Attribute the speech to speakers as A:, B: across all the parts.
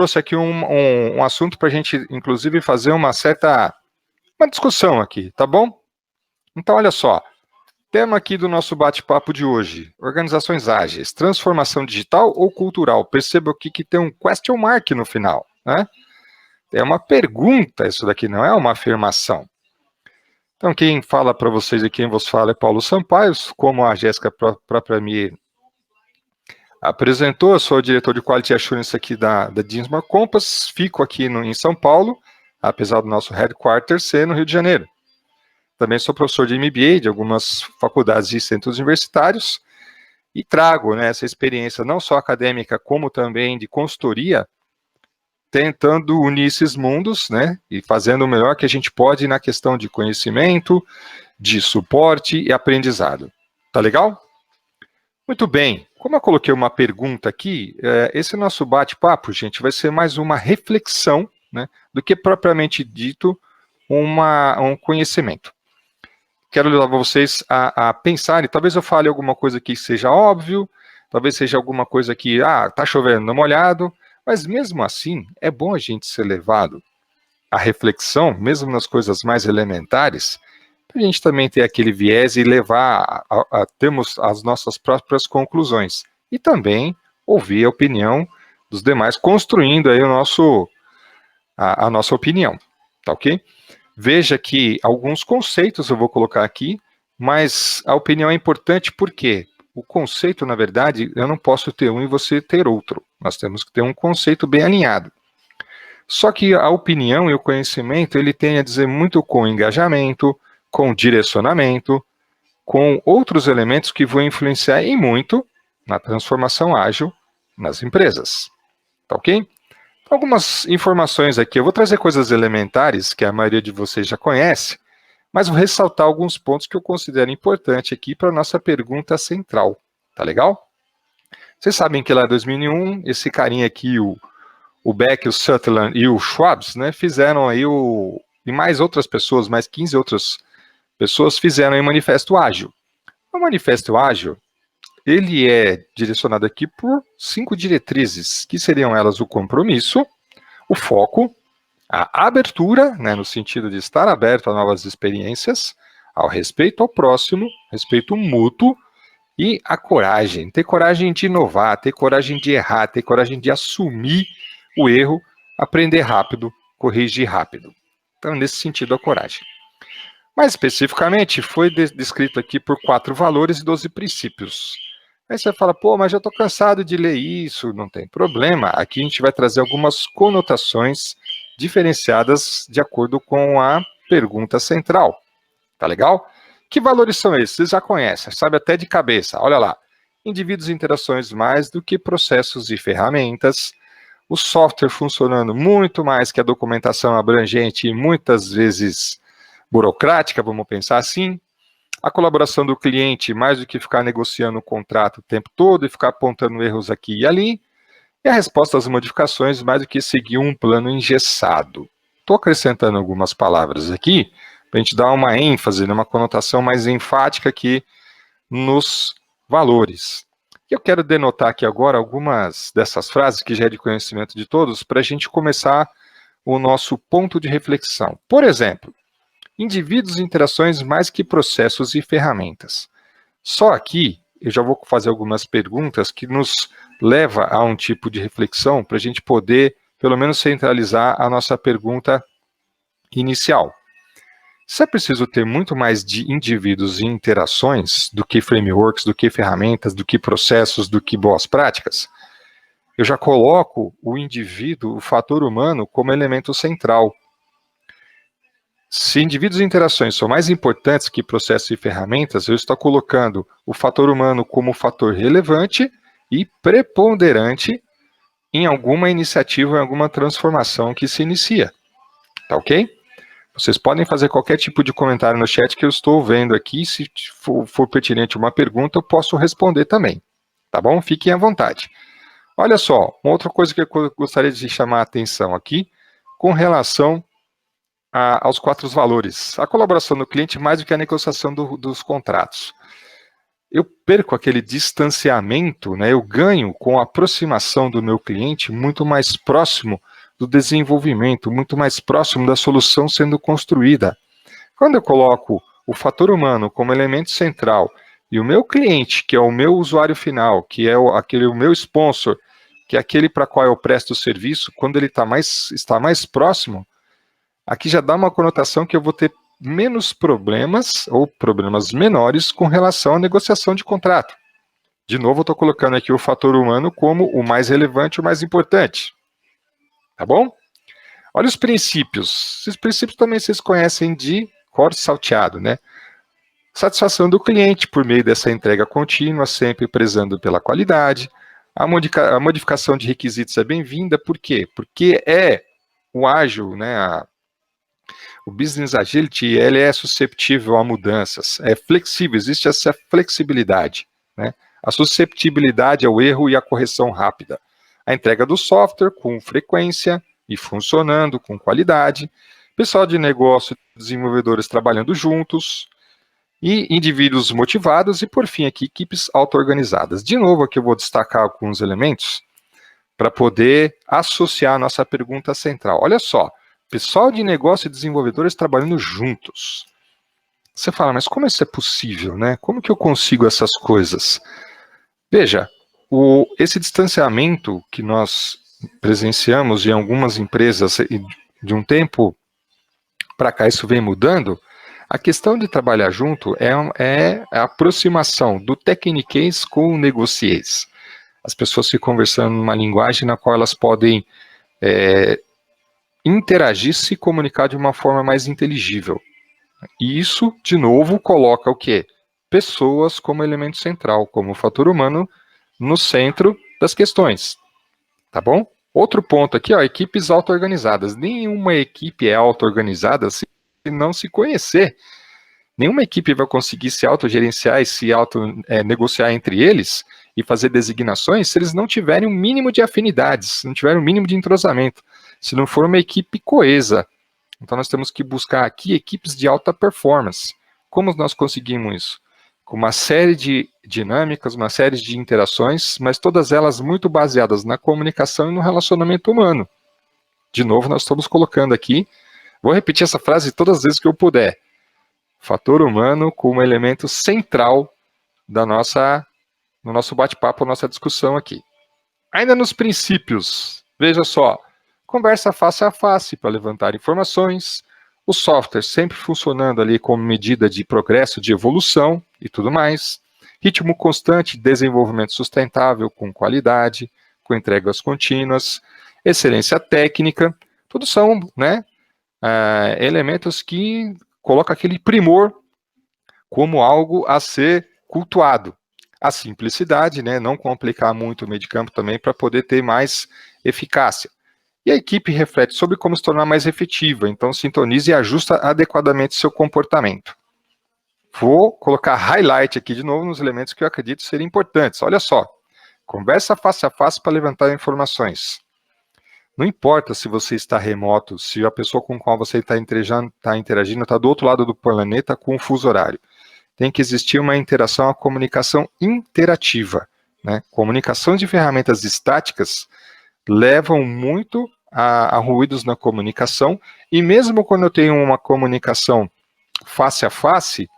A: trouxe aqui um assunto para a gente, inclusive, fazer uma discussão aqui, tá bom? Então, olha só, tema aqui do nosso bate-papo de hoje, organizações ágeis, transformação digital ou cultural? Perceba aqui que tem um question mark no final, né? É uma pergunta, isso daqui não é uma afirmação. Então, quem fala para vocês e quem vos fala é Paulo Sampaio, como a Jéssica própria me apresentou. Eu sou o diretor de Quality Assurance aqui da Dinsmore Compass, fico aqui em São Paulo, apesar do nosso headquarters ser no Rio de Janeiro. Também sou professor de MBA de algumas faculdades e centros universitários e trago, né, essa experiência não só acadêmica, como também de consultoria, tentando unir esses mundos, né, e fazendo o melhor que a gente pode na questão de conhecimento, de suporte e aprendizado. Tá legal? Muito bem. Como eu coloquei uma pergunta aqui, esse nosso bate-papo, gente, vai ser mais uma reflexão, né, do que propriamente dito um conhecimento. Quero levar vocês a pensarem, talvez eu fale alguma coisa que seja óbvio, talvez seja alguma coisa que, tá chovendo no molhado, mas mesmo assim, é bom a gente ser levado à reflexão, mesmo nas coisas mais elementares, para a gente também ter aquele viés e levar a termos as nossas próprias conclusões. E também ouvir a opinião dos demais, construindo aí a nossa opinião, tá ok? Veja que alguns conceitos eu vou colocar aqui, mas a opinião é importante porque o conceito, na verdade, eu não posso ter um e você ter outro. Nós temos que ter um conceito bem alinhado. Só que a opinião e o conhecimento, ele tem a dizer muito com engajamento, com direcionamento, com outros elementos que vão influenciar e muito na transformação ágil nas empresas. Tá ok? Algumas informações aqui, eu vou trazer coisas elementares que a maioria de vocês já conhece, mas vou ressaltar alguns pontos que eu considero importante aqui para a nossa pergunta central. Tá legal? Vocês sabem que lá em 2001, esse carinha aqui, o Beck, o Sutherland e o Schwab, né, fizeram aí e mais outras pessoas, mais 15 outras pessoas fizeram aí o Manifesto Ágil. O Manifesto Ágil, ele é direcionado aqui por 5 diretrizes, que seriam elas o compromisso, o foco, a abertura, né, no sentido de estar aberto a novas experiências, ao respeito ao próximo, respeito mútuo, e a coragem, ter coragem de inovar, ter coragem de errar, ter coragem de assumir o erro, aprender rápido, corrigir rápido. Então, nesse sentido, a coragem. Mais especificamente, foi descrito aqui por 4 valores e 12 princípios. Aí você fala, pô, mas já estou cansado de ler isso, não tem problema. Aqui a gente vai trazer algumas conotações diferenciadas de acordo com a pergunta central. Tá legal? Que valores são esses? Vocês já conhecem, sabe até de cabeça. Olha lá. Indivíduos e interações mais do que processos e ferramentas. O software funcionando muito mais que a documentação abrangente e muitas vezes burocrática, vamos pensar assim. A colaboração do cliente, mais do que ficar negociando o contrato o tempo todo e ficar apontando erros aqui e ali. E a resposta às modificações, mais do que seguir um plano engessado. Estou acrescentando algumas palavras aqui, para a gente dar uma ênfase, uma conotação mais enfática aqui nos valores. Eu quero denotar aqui agora algumas dessas frases, que já é de conhecimento de todos, para a gente começar o nosso ponto de reflexão. Por exemplo, indivíduos e interações mais que processos e ferramentas. Só aqui, eu já vou fazer algumas perguntas que nos leva a um tipo de reflexão para a gente poder, pelo menos, centralizar a nossa pergunta inicial. Se é preciso ter muito mais de indivíduos e interações do que frameworks, do que ferramentas, do que processos, do que boas práticas, eu já coloco o indivíduo, o fator humano, como elemento central. Se indivíduos e interações são mais importantes que processos e ferramentas, eu estou colocando o fator humano como fator relevante e preponderante em alguma iniciativa, em alguma transformação que se inicia. Tá ok? Vocês podem fazer qualquer tipo de comentário no chat que eu estou vendo aqui. Se for pertinente uma pergunta, eu posso responder também. Tá bom? Fiquem à vontade. Olha só, uma outra coisa que eu gostaria de chamar a atenção aqui, com relação aos 4 valores. A colaboração do cliente mais do que a negociação dos contratos. eu perco aquele distanciamento, né? Eu ganho com a aproximação do meu cliente muito mais próximo do desenvolvimento, muito mais próximo da solução sendo construída. Quando eu coloco o fator humano como elemento central e o meu cliente, que é o meu usuário final, que é o meu sponsor, que é aquele para qual eu presto o serviço, quando ele está mais próximo, aqui já dá uma conotação que eu vou ter menos problemas ou problemas menores com relação à negociação de contrato. De novo, eu estou colocando aqui o fator humano como o mais relevante, o mais importante. Tá bom? Olha os princípios. Esses princípios também vocês conhecem de cor salteado, né? Satisfação do cliente por meio dessa entrega contínua, sempre prezando pela qualidade. A modificação de requisitos é bem-vinda, por quê? Porque o ágil, né, o Business Agility, ele é susceptível a mudanças, é flexível, existe essa flexibilidade, né? A susceptibilidade ao erro e à correção rápida. A entrega do software com frequência e funcionando com qualidade. Pessoal de negócio, desenvolvedores trabalhando juntos, e indivíduos motivados, e por fim aqui, equipes auto-organizadas. De novo aqui eu vou destacar alguns elementos para poder associar a nossa pergunta central. Olha só, pessoal de negócio e desenvolvedores trabalhando juntos. Você fala, mas como isso é possível, né? Como que eu consigo essas coisas? Veja, esse distanciamento que nós presenciamos em algumas empresas, de um tempo para cá isso vem mudando, a questão de trabalhar junto é a aproximação do techniquez com o negociez. As pessoas ficam conversando numa linguagem na qual elas podem interagir, se comunicar de uma forma mais inteligível. E isso, de novo, coloca o quê? Pessoas como elemento central, como fator humano no centro das questões. Tá bom? Outro ponto aqui, ó, equipes auto-organizadas. Nenhuma equipe é auto-organizada se não se conhecer. Nenhuma equipe vai conseguir se autogerenciar e se negociar entre eles e fazer designações se eles não tiverem um mínimo de afinidades, se não tiverem um mínimo de entrosamento, se não for uma equipe coesa. Então nós temos que buscar aqui equipes de alta performance. Como nós conseguimos isso? Com uma série de dinâmicas, uma série de interações, mas todas elas muito baseadas na comunicação e no relacionamento humano. De novo, nós estamos colocando aqui, vou repetir essa frase todas as vezes que eu puder, fator humano como elemento central no nosso bate-papo, nossa discussão aqui. Ainda nos princípios, veja só, conversa face a face para levantar informações, o software sempre funcionando ali como medida de progresso, de evolução e tudo mais, ritmo constante de desenvolvimento sustentável com qualidade, com entregas contínuas, excelência técnica, tudo são, né, elementos que colocam aquele primor como algo a ser cultuado. A simplicidade, né, não complicar muito o meio de campo também para poder ter mais eficácia. E a equipe reflete sobre como se tornar mais efetiva, então sintoniza e ajusta adequadamente seu comportamento. Vou colocar highlight aqui de novo nos elementos que eu acredito serem importantes. Olha só, conversa face a face para levantar informações. Não importa se você está remoto, se a pessoa com a qual você está interagindo está do outro lado do planeta com um fuso horário. Tem que existir uma interação, uma comunicação interativa, né? Comunicações de ferramentas estáticas levam muito a ruídos na comunicação, e mesmo quando eu tenho uma comunicação face a face,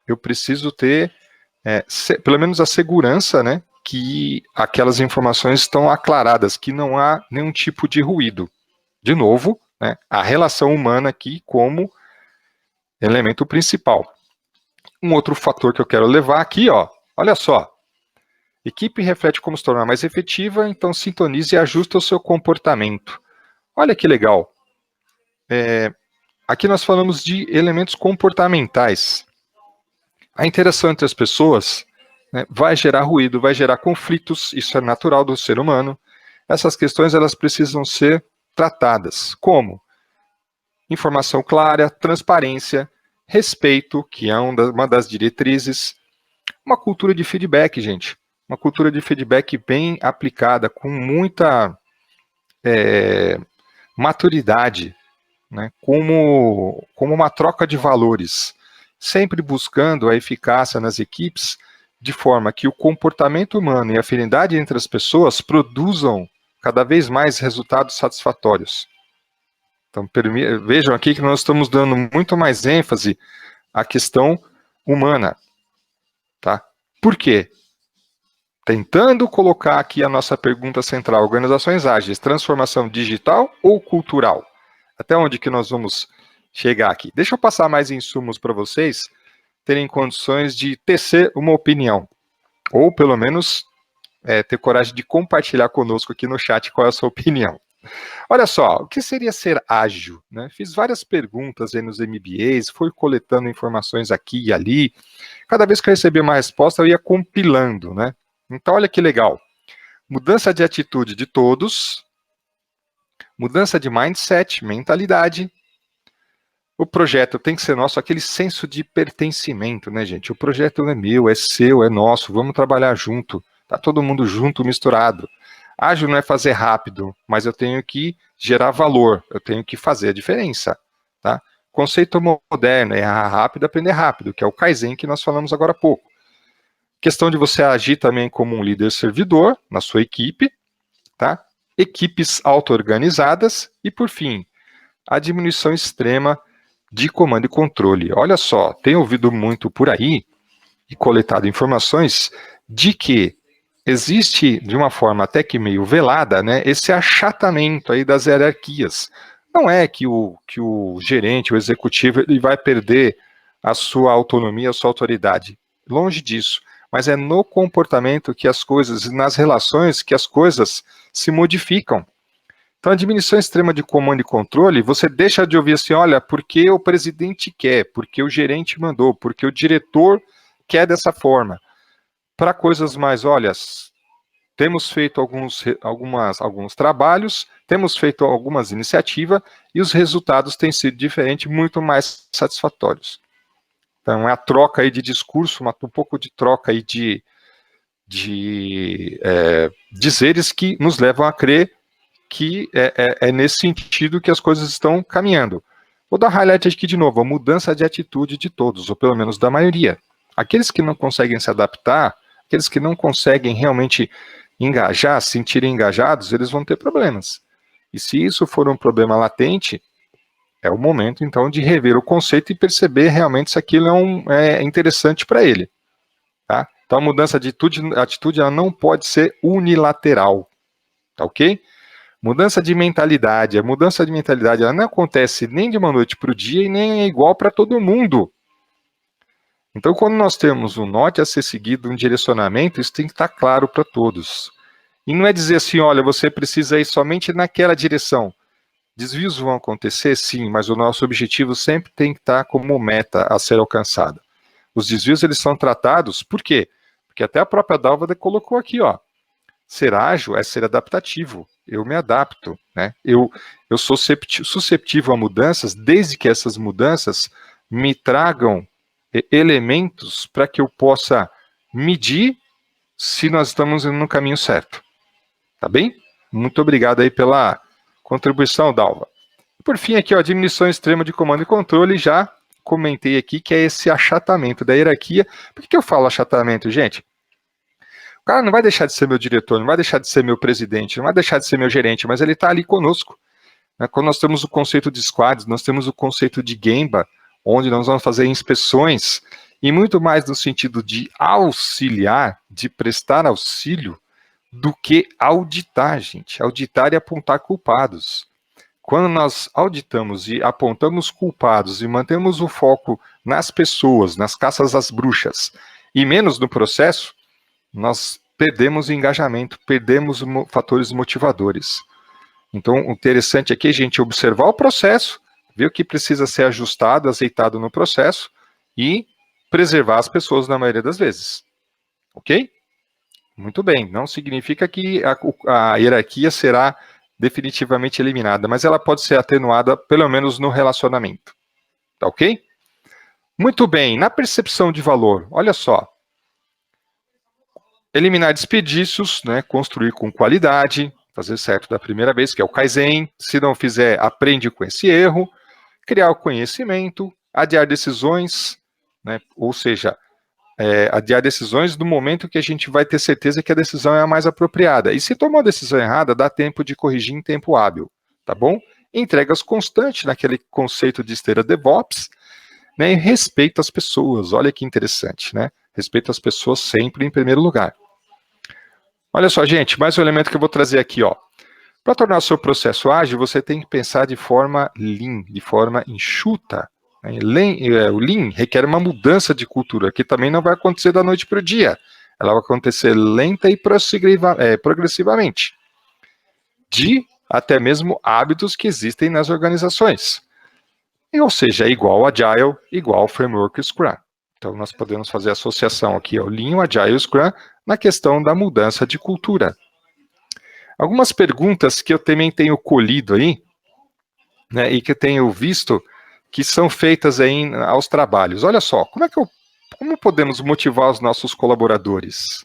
A: eu preciso ter pelo menos a segurança, né, que aquelas informações estão aclaradas, que não há nenhum tipo de ruído. De novo, né, a relação humana aqui como elemento principal. Um outro fator que eu quero levar aqui, ó, olha só, equipe reflete como se tornar mais efetiva, então sintonize e ajusta o seu comportamento. Olha que legal. Aqui nós falamos de elementos comportamentais. A interação entre as pessoas, né, vai gerar ruído, vai gerar conflitos, isso é natural do ser humano. Essas questões elas precisam ser tratadas. Como? Informação clara, transparência, respeito, que é uma das diretrizes, uma cultura de feedback, gente. Uma cultura de feedback bem aplicada, com muita maturidade, né, como uma troca de valores, sempre buscando a eficácia nas equipes de forma que o comportamento humano e a afinidade entre as pessoas produzam cada vez mais resultados satisfatórios. Então, vejam aqui que nós estamos dando muito mais ênfase à questão humana. Tá? Por quê? Tentando colocar aqui a nossa pergunta central: organizações ágeis, transformação digital ou cultural? Até onde que nós vamos chegar aqui? Deixa eu passar mais insumos para vocês terem condições de tecer uma opinião, ou pelo menos ter coragem de compartilhar conosco aqui no chat qual é a sua opinião. Olha só, o que seria ser ágil? Né? Fiz várias perguntas aí nos MBAs, fui coletando informações aqui e ali. Cada vez que eu recebia uma resposta, eu ia compilando, né? Então, olha que legal. Mudança de atitude de todos, mudança de mindset, mentalidade. O projeto tem que ser nosso, aquele senso de pertencimento, né, gente? O projeto não é meu, é seu, é nosso, vamos trabalhar junto. Tá todo mundo junto, misturado. Ágil não é fazer rápido, mas eu tenho que gerar valor, eu tenho que fazer a diferença, tá? Conceito moderno é errar rápido, aprender rápido, que é o Kaizen que nós falamos agora há pouco. Questão de você agir também como um líder servidor na sua equipe, tá? Equipes auto-organizadas e, por fim, a diminuição extrema de comando e controle. Olha só, tenho ouvido muito por aí e coletado informações de que existe, de uma forma até que meio velada, né, esse achatamento aí das hierarquias. Não é que o gerente, o executivo, ele vai perder a sua autonomia, a sua autoridade. Longe disso. Mas é no comportamento que as coisas, nas relações, que as coisas se modificam. Então, a diminuição extrema de comando e controle, você deixa de ouvir assim, olha, porque o presidente quer, porque o gerente mandou, porque o diretor quer dessa forma. Para coisas mais, olha, temos feito alguns trabalhos, temos feito algumas iniciativas e os resultados têm sido diferentes, muito mais satisfatórios. Então, é a troca aí de discurso, um pouco de troca aí de dizeres que nos levam a crer que é nesse sentido que as coisas estão caminhando. Vou dar highlight aqui de novo, a mudança de atitude de todos, ou pelo menos da maioria. Aqueles que não conseguem se adaptar, aqueles que não conseguem realmente engajar, se sentirem engajados, eles vão ter problemas. E se isso for um problema latente, é o momento, então, de rever o conceito e perceber realmente se aquilo é interessante para ele. Tá? Então, a mudança de atitude ela não pode ser unilateral. Tá ok? Mudança de mentalidade. A mudança de mentalidade ela não acontece nem de uma noite para o dia e nem é igual para todo mundo. Então, quando nós temos um norte a ser seguido, um direcionamento, isso tem que estar claro para todos. E não é dizer assim, olha, você precisa ir somente naquela direção. Desvios vão acontecer, sim, mas o nosso objetivo sempre tem que estar como meta a ser alcançada. Os desvios, eles são tratados, por quê? Porque até a própria Dálvada colocou aqui, ó, ser ágil é ser adaptativo, eu me adapto, né? Eu sou susceptível a mudanças, desde que essas mudanças me tragam elementos para que eu possa medir se nós estamos indo no caminho certo. Tá bem? Muito obrigado aí pela contribuição, Dalva. Por fim, aqui, ó, diminuição extrema de comando e controle, já comentei aqui que é esse achatamento da hierarquia. Por que eu falo achatamento, gente? O cara não vai deixar de ser meu diretor, não vai deixar de ser meu presidente, não vai deixar de ser meu gerente, mas ele está ali conosco. Né? Quando nós temos o conceito de squads, nós temos o conceito de Gemba, onde nós vamos fazer inspeções, e muito mais no sentido de auxiliar, de prestar auxílio, do que auditar, gente. Auditar e apontar culpados. Quando nós auditamos e apontamos culpados e mantemos o foco nas pessoas, nas caças às bruxas, e menos no processo, nós perdemos o engajamento, perdemos fatores motivadores. Então, o interessante aqui é a gente observar o processo, ver o que precisa ser ajustado, azeitado no processo e preservar as pessoas na maioria das vezes. Ok? Muito bem, não significa que a hierarquia será definitivamente eliminada, mas ela pode ser atenuada, pelo menos no relacionamento. Tá ok? Muito bem, na percepção de valor, olha só. Eliminar desperdícios, né, construir com qualidade, fazer certo da primeira vez, que é o Kaizen. Se não fizer, aprende com esse erro. Criar o conhecimento, adiar decisões, né, ou seja, adiar decisões no momento que a gente vai ter certeza que a decisão é a mais apropriada. E se tomar a decisão errada, dá tempo de corrigir em tempo hábil, tá bom? Entregas constantes naquele conceito de esteira DevOps, né, e respeito às pessoas. Olha que interessante, né? Respeito às pessoas sempre em primeiro lugar. Olha só, gente, mais um elemento que eu vou trazer aqui, ó. Para tornar o seu processo ágil, você tem que pensar de forma lean, de forma enxuta. O lean requer uma mudança de cultura, que também não vai acontecer da noite para o dia. Ela vai acontecer lenta e progressivamente, de até mesmo hábitos que existem nas organizações. Ou seja, é igual Agile, igual Framework Scrum. Então, nós podemos fazer associação aqui ao Lean, Agile e Scrum na questão da mudança de cultura. Algumas perguntas que eu também tenho colhido aí, né, e que eu tenho visto que são feitas aí aos trabalhos. Olha só, como podemos motivar os nossos colaboradores?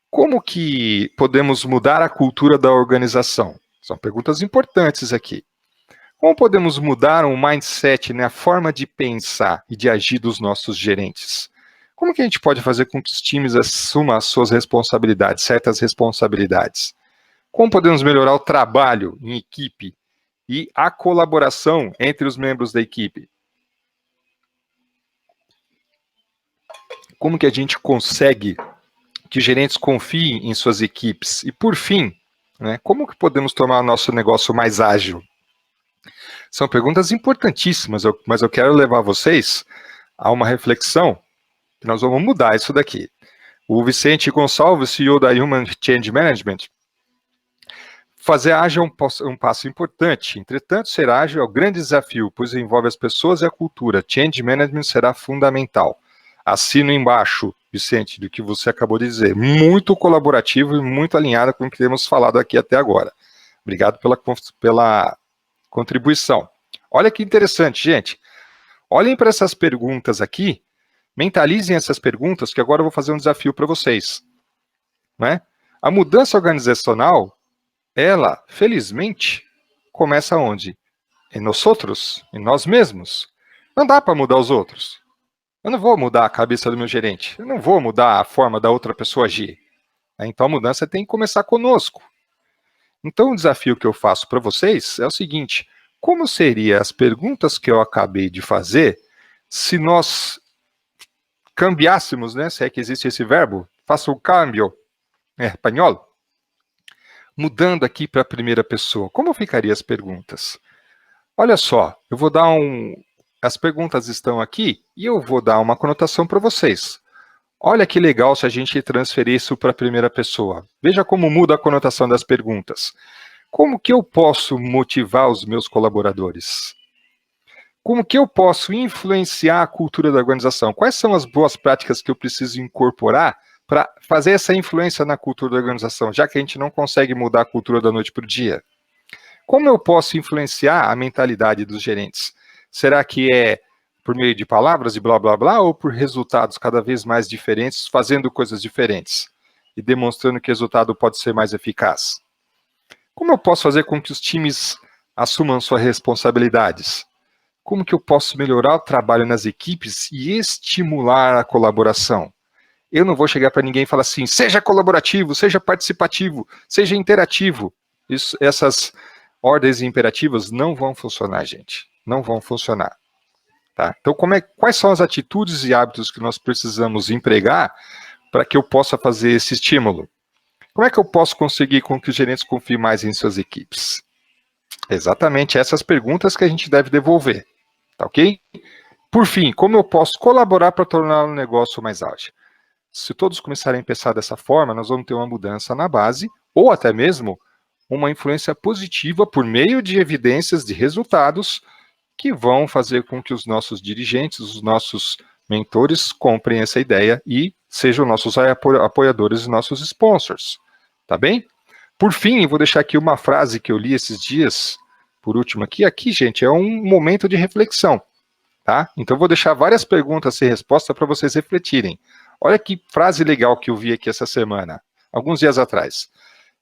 A: Como que podemos mudar a cultura da organização? São perguntas importantes aqui. Como podemos mudar o mindset, né, a forma de pensar e de agir dos nossos gerentes? Como que a gente pode fazer com que os times assumam as suas responsabilidades, certas responsabilidades? Como podemos melhorar o trabalho em equipe e a colaboração entre os membros da equipe? Como que a gente consegue que os gerentes confiem em suas equipes? E, por fim, né, como que podemos tornar o nosso negócio mais ágil? São perguntas importantíssimas, mas eu quero levar vocês a uma reflexão que nós vamos mudar isso daqui. O Vicente Gonçalves, CEO da Human Change Management, fazer ágil é um passo importante. Entretanto, ser ágil é o grande desafio, pois envolve as pessoas e a cultura. Change Management será fundamental. Assino embaixo, Vicente, do que você acabou de dizer. Muito colaborativo e muito alinhado com o que temos falado aqui até agora. Obrigado pela contribuição. Olha que interessante, gente. Olhem para essas perguntas aqui, mentalizem essas perguntas, que agora eu vou fazer um desafio para vocês. Né? A mudança organizacional, ela, felizmente, começa onde? Em nós outros, em nós mesmos. Não dá para mudar os outros. Eu não vou mudar a cabeça do meu gerente. Eu não vou mudar a forma da outra pessoa agir. Então a mudança tem que começar conosco. Então o desafio que eu faço para vocês é o seguinte: como seriam as perguntas que eu acabei de fazer se nós cambiássemos, né? Se é que existe esse verbo, faça o câmbio em espanhol, mudando aqui para a primeira pessoa. Como ficariam as perguntas? Olha só, eu vou dar as perguntas estão aqui e eu vou dar uma conotação para vocês. Olha que legal se a gente transferir isso para a primeira pessoa. Veja como muda a conotação das perguntas. Como que eu posso motivar os meus colaboradores? Como que eu posso influenciar a cultura da organização? Quais são as boas práticas que eu preciso incorporar para fazer essa influência na cultura da organização, já que a gente não consegue mudar a cultura da noite para o dia? Como eu posso influenciar a mentalidade dos gerentes? Será que é por meio de palavras e blá, blá, blá, ou por resultados cada vez mais diferentes, fazendo coisas diferentes e demonstrando que o resultado pode ser mais eficaz? Como eu posso fazer com que os times assumam suas responsabilidades? Como que eu posso melhorar o trabalho nas equipes e estimular a colaboração? Eu não vou chegar para ninguém e falar assim, seja colaborativo, seja participativo, seja interativo. Essas ordens imperativas não vão funcionar, gente. Não vão funcionar. Tá? Então, quais são as atitudes e hábitos que nós precisamos empregar para que eu possa fazer esse estímulo? Como é que eu posso conseguir com que os gerentes confiem mais em suas equipes? Exatamente essas perguntas que a gente deve devolver. Tá ok? Por fim, como eu posso colaborar para tornar o negócio mais ágil? Se todos começarem a pensar dessa forma, nós vamos ter uma mudança na base, ou até mesmo uma influência positiva por meio de evidências de resultados que vão fazer com que os nossos dirigentes, os nossos mentores comprem essa ideia e sejam nossos apoiadores e nossos sponsors. Tá bem? Por fim, vou deixar aqui uma frase que eu li esses dias, por último aqui. Aqui, gente, é um momento de reflexão. Tá? Então, eu vou deixar várias perguntas sem resposta para vocês refletirem. Olha que frase legal que eu vi aqui essa semana, alguns dias atrás.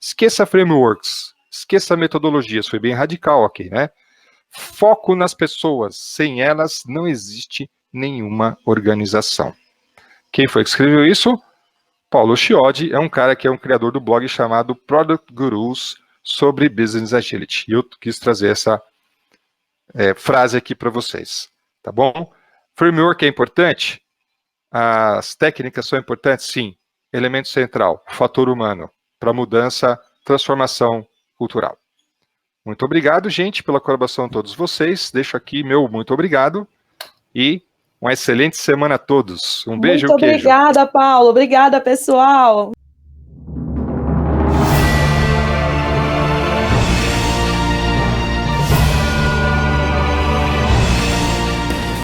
A: Esqueça frameworks, esqueça metodologias, foi bem radical aqui, né? Foco nas pessoas, sem elas não existe nenhuma organização. Quem foi que escreveu isso? Paulo Chiodi é um cara que é um criador do blog chamado Product Gurus sobre Business Agility. E eu quis trazer essa frase aqui para vocês, tá bom? Framework é importante? As técnicas são importantes? Sim. Elemento central, fator humano, para mudança, transformação cultural. Muito obrigado, gente, pela colaboração de todos vocês. Deixo aqui meu muito obrigado e uma excelente semana a todos. Um beijo e um queijo.
B: Muito obrigada, Paulo. Obrigada, pessoal.